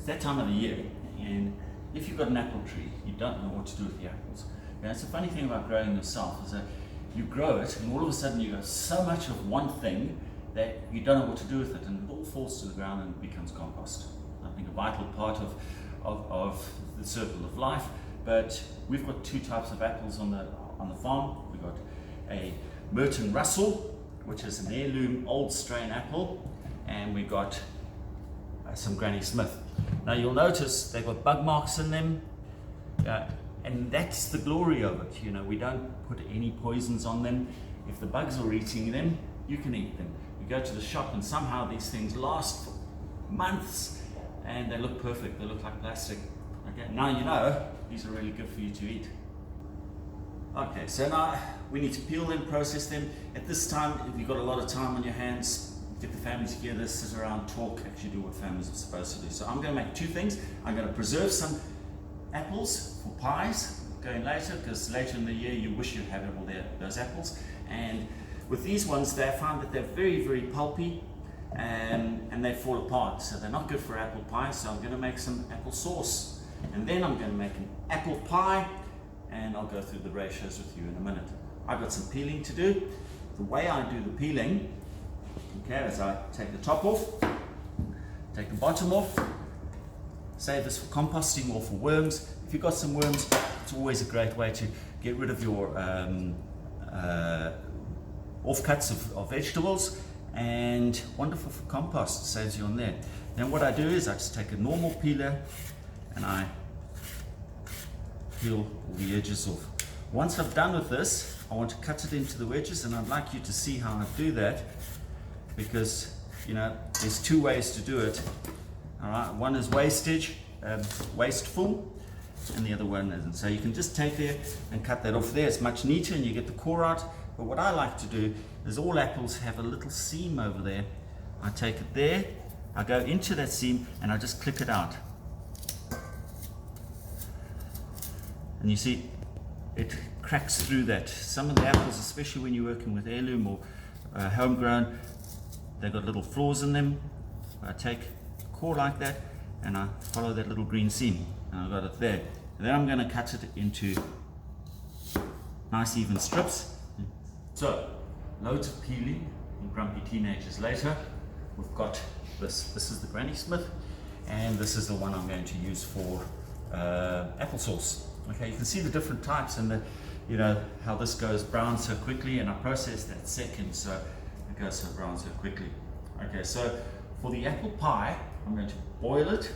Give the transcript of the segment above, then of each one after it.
It's that time of the year, and if you've got an apple tree, you don't know what to do with the apples. You know, it's the funny thing about growing yourself is that you grow it, and all of a sudden you got so much of one thing that you don't know what to do with it, and it all falls to the ground and becomes compost. I think a vital part of the circle of life. But we've got two types of apples on the farm. We've got a Merton Russell, which is an heirloom old strain apple, and we've got some Granny Smith. Now you'll notice they've got bug marks in them, and that's the glory of it. You know, we don't put any poisons on them. If the bugs are eating them, you can eat them. You go to the shop and somehow these things last for months and they look perfect. They look like plastic. Okay, now you know these are really good for you to eat. Okay, so now we need to peel them, process them. At this time, if you've got a lot of time on your hands, get the family together, sit around, talk, actually do what families are supposed to do. So I'm going to make two things. I'm going to preserve some apples for pies going later, because later in the year you wish you had all those apples. And with these ones, I found that they're very, very pulpy and they fall apart. So they're not good for apple pie. So I'm going to make some apple sauce. And then I'm going to make an apple pie, and I'll go through the ratios with you in a minute. I've got some peeling to do. The way I do the peeling, okay, is I take the top off, take the bottom off, save this for composting or for worms. If you've got some worms, it's always a great way to get rid of your offcuts of vegetables, and wonderful for compost, saves you on there. Then what I do is I just take a normal peeler and I peel all the edges off. Once I've done with this, I want to cut it into the wedges, and I'd like you to see how I do that, because you know there's two ways to do it. All right, one is wastage, wasteful, and the other one isn't. So you can just take there and cut that off there. It's much neater and you get the core out. But what I like to do is, all apples have a little seam over there. I take it there, I go into that seam and I just clip it out. And you see, it cracks through that. Some of the apples, especially when you're working with heirloom or homegrown, they've got little flaws in them. I take the core like that and I follow that little green seam, and I've got it there. And then I'm going to cut it into nice even strips. So, loads of peeling and grumpy teenagers later. We've got this. This is the Granny Smith, and this is the one I'm going to use for applesauce. Okay, you can see the different types and you know how this goes brown so quickly, and I process that second, so it goes so brown so quickly. Okay, so for the apple pie, I'm going to boil it,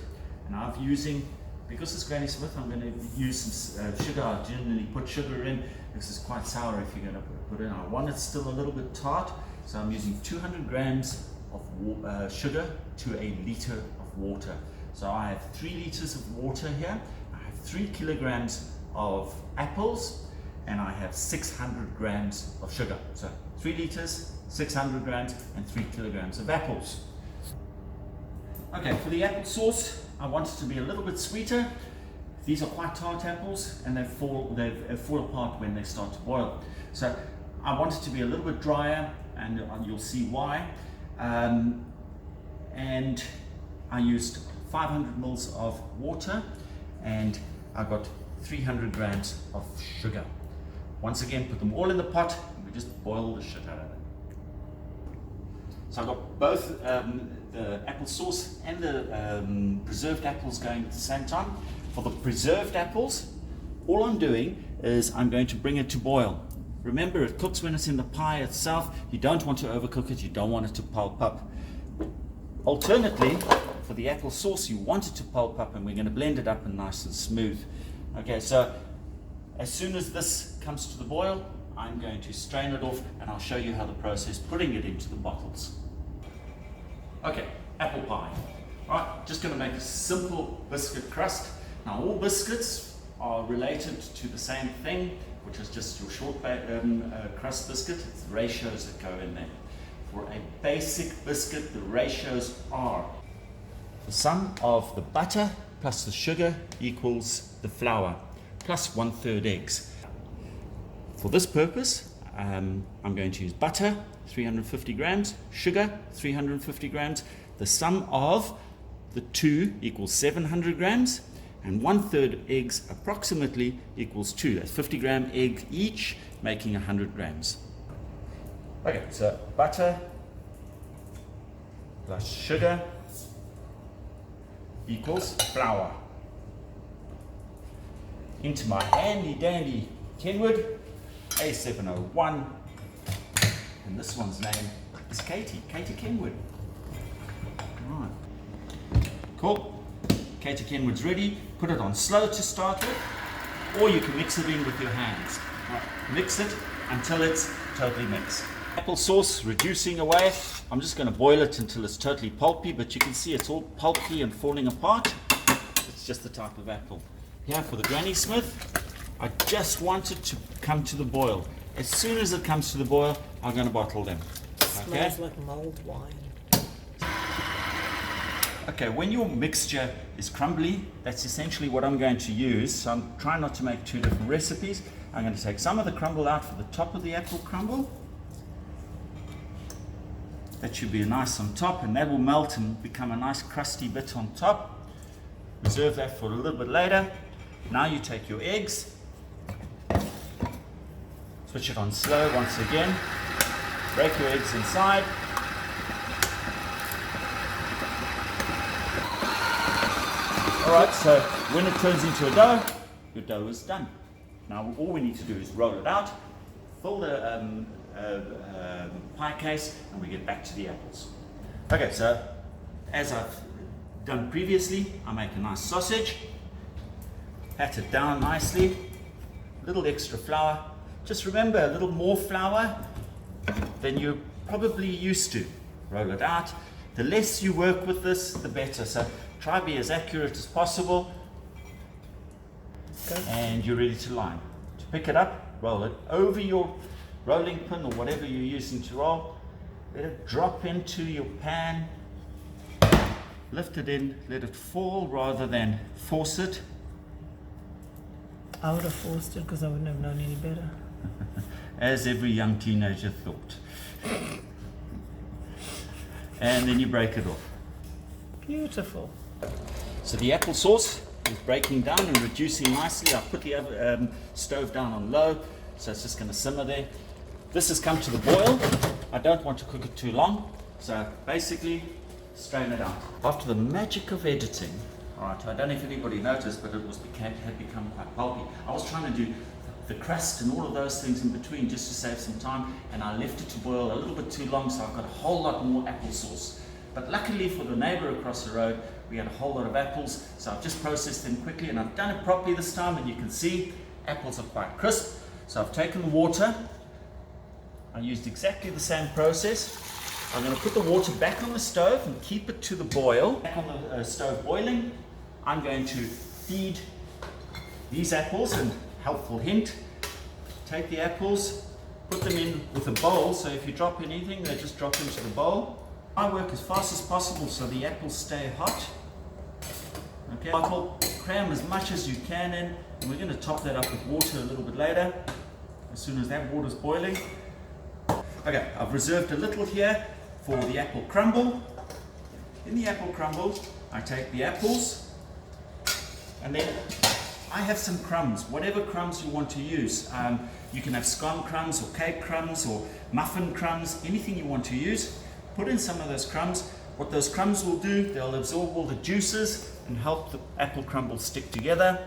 and I'm using, because it's Granny Smith, I'm going to use some sugar. I generally put sugar in because it's quite sour if you're going to put it in. I want it still a little bit tart, so I'm using 200 grams of sugar to a liter of water. So I have 3 liters of water here. I have 3 kilograms of apples, and I have 600 grams of sugar. So 3 liters, 600 grams, and 3 kilograms of apples. Okay, for the apple sauce, I want it to be a little bit sweeter. These are quite tart apples, and they fall apart when they start to boil. So I want it to be a little bit drier, and you'll see why. And I used 500 mils of water, and I got 300 grams of sugar. Once again, put them all in the pot, and we just boil the shit out of it. So I've got both the apple sauce and the preserved apples going at the same time. For the preserved apples, all I'm doing is I'm going to bring it to boil. Remember, it cooks when it's in the pie itself. You don't want to overcook it. You don't want it to pulp up. Alternately, for the apple sauce, you want it to pulp up, and we're going to blend it up and nice and smooth. Okay, so as soon as this comes to the boil, I'm going to strain it off, and I'll show you how the process putting it into the bottles. Okay, apple pie. All right, just going to make a simple biscuit crust. Now, all biscuits are related to the same thing, which is just your short crust biscuit. It's the ratios that go in there. For a basic biscuit, the ratios are the sum of the butter plus the sugar equals the flour plus 1/3 eggs. For this purpose, I'm going to use butter, 350 grams, sugar, 350 grams. The sum of the 2 equals 700 grams, and 1/3 eggs approximately equals 2. That's 50 gram egg each, making 100 grams. Okay, so butter plus sugar equals flour. Into my handy dandy Kenwood A701, and this one's name is Katie Kenwood. Right, cool. Katie Kenwood's ready. Put it on slow to start with, or you can mix it in with your hands. Right, mix it until it's totally mixed. Applesauce reducing away. I'm just going to boil it until it's totally pulpy, but you can see it's all pulpy and falling apart. It's just the type of apple. Here for the Granny Smith, I just want it to come to the boil. As soon as it comes to the boil, I'm going to bottle them. Okay? Smells like mulled wine. Okay, when your mixture is crumbly, that's essentially what I'm going to use. So I'm trying not to make two different recipes. I'm going to take some of the crumble out for the top of the apple crumble. That should be nice on top, and that will melt and become a nice crusty bit on top. Reserve that for a little bit later. Now you take your eggs, switch it on slow once again, break your eggs inside. Alright, so when it turns into a dough, your dough is done. Now all we need to do is roll it out, fill the pie case, and we get back to the apples. Okay, so as I've done previously, I make a nice sausage, pat it down nicely, a little extra flour. Just remember, a little more flour than you're probably used to. Roll it out. The less you work with this, the better. So try to be as accurate as possible. Okay. And you're ready to line. To pick it up, roll it over your rolling pin or whatever you're using to roll. Let it drop into your pan. Lift it in, let it fall rather than force it. I would have forced it because I wouldn't have known any better. As every young teenager thought. And then you break it off. Beautiful. So the applesauce is breaking down and reducing nicely. I put the stove down on low, so it's just going to simmer there. This has come to the boil. I don't want to cook it too long, so basically strain it out. After the magic of editing, alright, I don't know if anybody noticed, but it had become quite pulpy. I was trying to do the crust and all of those things in between just to save some time, and I left it to boil a little bit too long, so I've got a whole lot more applesauce. But luckily for the neighbor across the road, we had a whole lot of apples, so I've just processed them quickly, and I've done it properly this time, and you can see apples are quite crisp. So I've taken the water, I used exactly the same process. I'm going to put the water back on the stove and keep it to the boil. Back on the stove boiling, I'm going to feed these apples, and helpful hint, take the apples, put them in with a bowl, so if you drop anything, they just drop into the bowl. I work as fast as possible so the apples stay hot. Okay, bottle, cram as much as you can in, and we're going to top that up with water a little bit later, as soon as that water's boiling. Okay, I've reserved a little here for the apple crumble. In the apple crumble, I take the apples, and then I have some crumbs, whatever crumbs you want to use. You can have scone crumbs or cake crumbs or muffin crumbs, anything you want to use. Put in some of those crumbs. What those crumbs will do, they'll absorb all the juices and help the apple crumble stick together.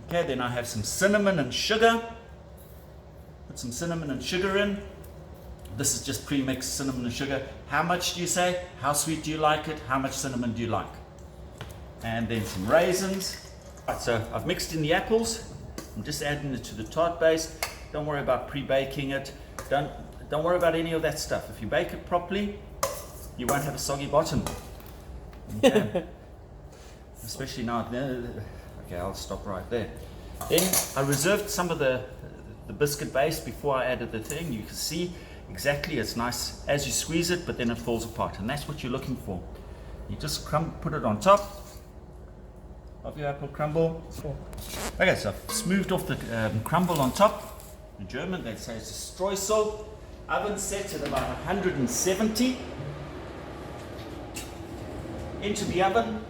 Okay, then I have some cinnamon and sugar. Put some cinnamon and sugar in. This is just pre-mixed cinnamon and sugar. How much do you say? How sweet do you like it? How much cinnamon do you like? And then some raisins. Right, so I've mixed in the apples. I'm just adding it to the tart base. Don't worry about pre-baking it. Don't worry about any of that stuff. If you bake it properly, you won't have a soggy bottom. Okay. Especially now. Okay, I'll stop right there. Then I reserved some of the biscuit base before I added the thing. You can see exactly, it's nice as you squeeze it, but then it falls apart, and that's what you're looking for. You just put it on top of your apple crumble. Okay, so I've smoothed off the crumble on top. In German, they say it's a Streusel. Oven set at about 170. into the oven.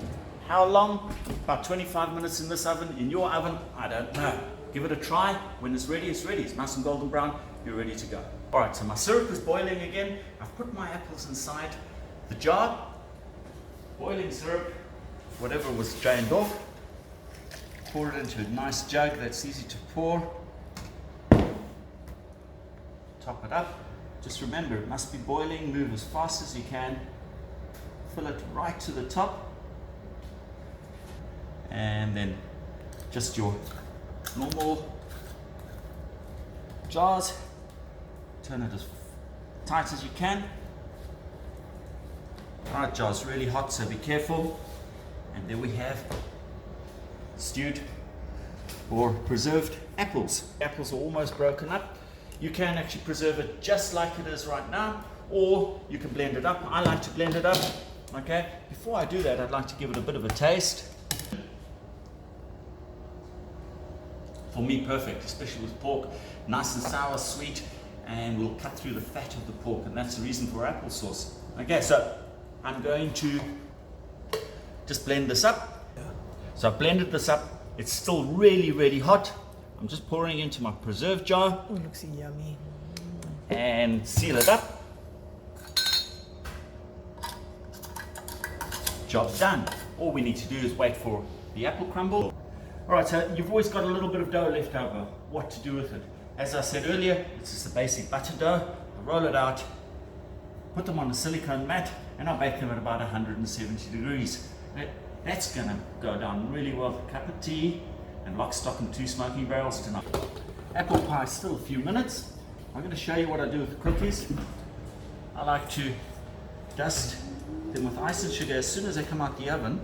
How long? About 25 minutes in this oven. In your oven, I don't know. Give it a try. When it's ready, it's ready. It's nice and golden brown. You're ready to go. All right, so my syrup is boiling again. I've put my apples inside the jar. Boiling syrup, whatever was drained off. Pour it into a nice jug that's easy to pour. Top it up. Just remember, it must be boiling. Move as fast as you can. Fill it right to the top. And then just your normal jars. Turn it as tight as you can. Alright, jar's really hot, so be careful. And there we have stewed or preserved apples. Apples are almost broken up. You can actually preserve it just like it is right now, or you can blend it up. I like to blend it up. Okay, before I do that, I'd like to give it a bit of a taste. For me, perfect, especially with pork. Nice and sour, sweet, and will cut through the fat of the pork, and that's the reason for applesauce. Okay, so I'm going to just blend this up. So I've blended this up. It's still really, really hot. I'm just pouring it into my preserve jar. Oh, looks yummy. And seal it up. Job done. All we need to do is wait for the apple crumble. Alright, so you've always got a little bit of dough left over. What to do with it? As I said earlier, it's just a basic butter dough. I roll it out, put them on a silicone mat, and I bake them at about 170 degrees. That's going to go down really well with a cup of tea and lock, stock, and 2 smoking barrels tonight. Apple pie, still a few minutes. I'm going to show you what I do with the cookies. I like to dust them with ice and sugar as soon as they come out the oven.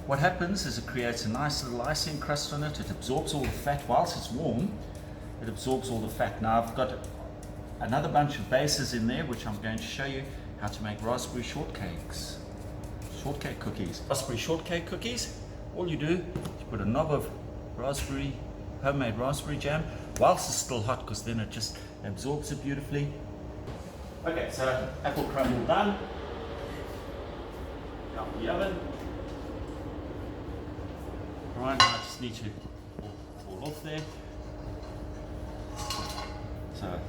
What happens is it creates a nice little icing crust on it. It absorbs all the fat whilst it's warm. It absorbs all the fat. Now I've got another bunch of bases in there, which I'm going to show you how to make raspberry shortcake cookies. Raspberry shortcake cookies, all you do is put a knob of homemade raspberry jam whilst it's still hot, because then it just absorbs it beautifully. Okay, so apple crumble done. Out the oven. Right, I just need to fall off there. So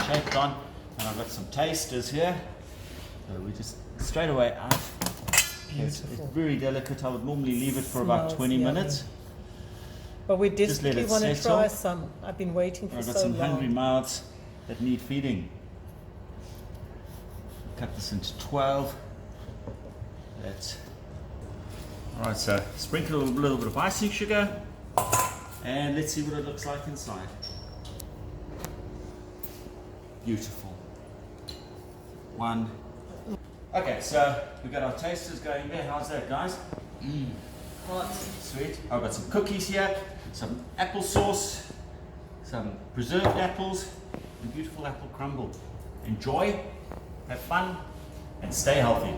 shaped on, and I've got some tasters here. So we just straight away out. It's very delicate. I would normally leave it for about 20 minutes. But we Just let desperately it want to settle. try some. I've been waiting for I've got so some hungry long. mouths that need feeding. Cut this into 12. That's alright, so sprinkle a little bit of icing sugar, and let's see what it looks like inside. Beautiful. One. Okay, so we've got our tasters going there. How's that, guys? Hot. Sweet. I've got some cookies here, some applesauce, some preserved apples, and beautiful apple crumble. Enjoy, have fun, and stay healthy.